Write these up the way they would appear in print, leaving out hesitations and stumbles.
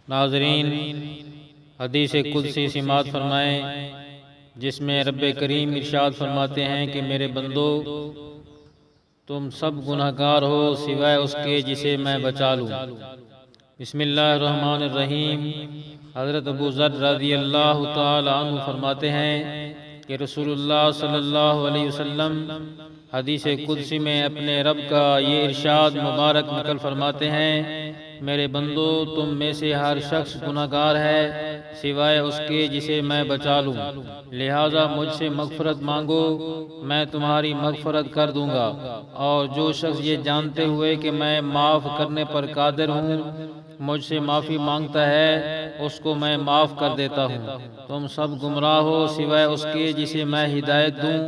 ناظرین، حدیث قدسی سماعت فرمائیں جس میں رب کریم ارشاد فرماتے ہیں کہ میرے بندو، تم سب گناہگار ہو سوائے اس کے جسے میں بچا لوں۔ بسم اللہ الرحمن الرحیم۔ حضرت ابو ذر رضی اللہ تعالی عنہ فرماتے ہیں کہ رسول اللہ صلی اللہ علیہ وسلم حدیث قدسی میں اپنے رب کا یہ ارشاد مبارک نقل فرماتے ہیں، میرے بندو، تم میں سے ہر شخص گناہگار ہے سوائے اس کے جسے میں بچا لوں، لہذا مجھ سے مغفرت مانگو، میں تمہاری مغفرت کر دوں گا، اور جو شخص یہ جانتے ہوئے کہ میں معاف کرنے پر قادر ہوں مجھ سے معافی مانگتا ہے اس کو میں معاف کر دیتا ہوں۔ تم سب گمراہ ہو سوائے اس کے جسے میں ہدایت دوں،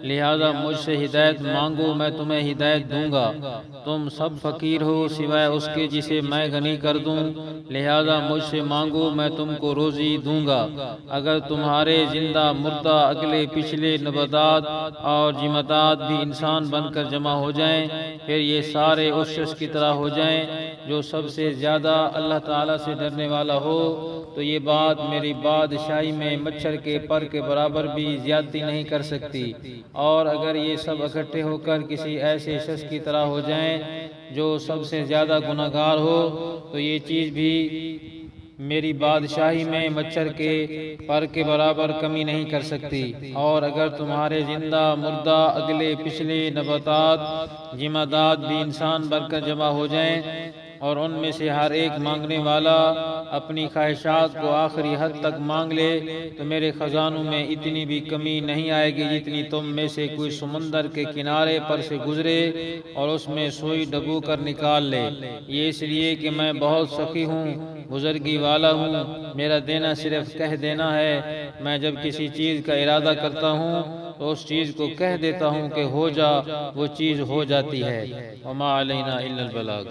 لہذا مجھ سے ہدایت مانگو، میں تمہیں ہدایت دوں گا۔ تم سب فقیر ہو سوائے اس کے جسے میں غنی کر دوں، لہذا مجھ سے مانگو، میں تم کو روزی دوں گا۔ اگر تمہارے زندہ مردہ اگلے پچھلے نباتات اور جمادات بھی انسان بن کر جمع ہو جائیں، پھر یہ سارے اس شخص کی طرح ہو جائیں جو سب سے زیادہ اللہ تعالیٰ سے ڈرنے والا ہو، تو یہ بات میری بادشاہی میں مچھر کے پر کے برابر بھی زیادتی نہیں کر سکتی۔ اور اگر یہ سب اکٹھے ہو کر کسی ایسے شخص کی طرح ہو جائیں جو سب سے زیادہ گناہگار ہو، تو یہ چیز بھی میری بادشاہی میں مچھر کے پر کے برابر کمی نہیں کر سکتی۔ اور اگر تمہارے زندہ مردہ اگلے پچھلے نباتات جمادات بھی انسان بن کر جمع ہو جائیں اور ان میں سے ہر ایک مانگنے والا اپنی خواہشات کو آخری حد تک مانگ لے، تو میرے خزانوں میں اتنی بھی کمی نہیں آئے گی جتنی تم میں سے کوئی سمندر کے کنارے پر سے گزرے اور اس میں سوئی ڈبو کر نکال لے۔ یہ اس لیے کہ میں بہت سخی ہوں، بزرگی والا ہوں، میرا دینا صرف کہہ دینا ہے۔ میں جب کسی چیز کا ارادہ کرتا ہوں تو اس چیز کو کہہ دیتا ہوں کہ ہو جا، وہ چیز ہو جاتی ہے۔ وما علینا الا البلاغ۔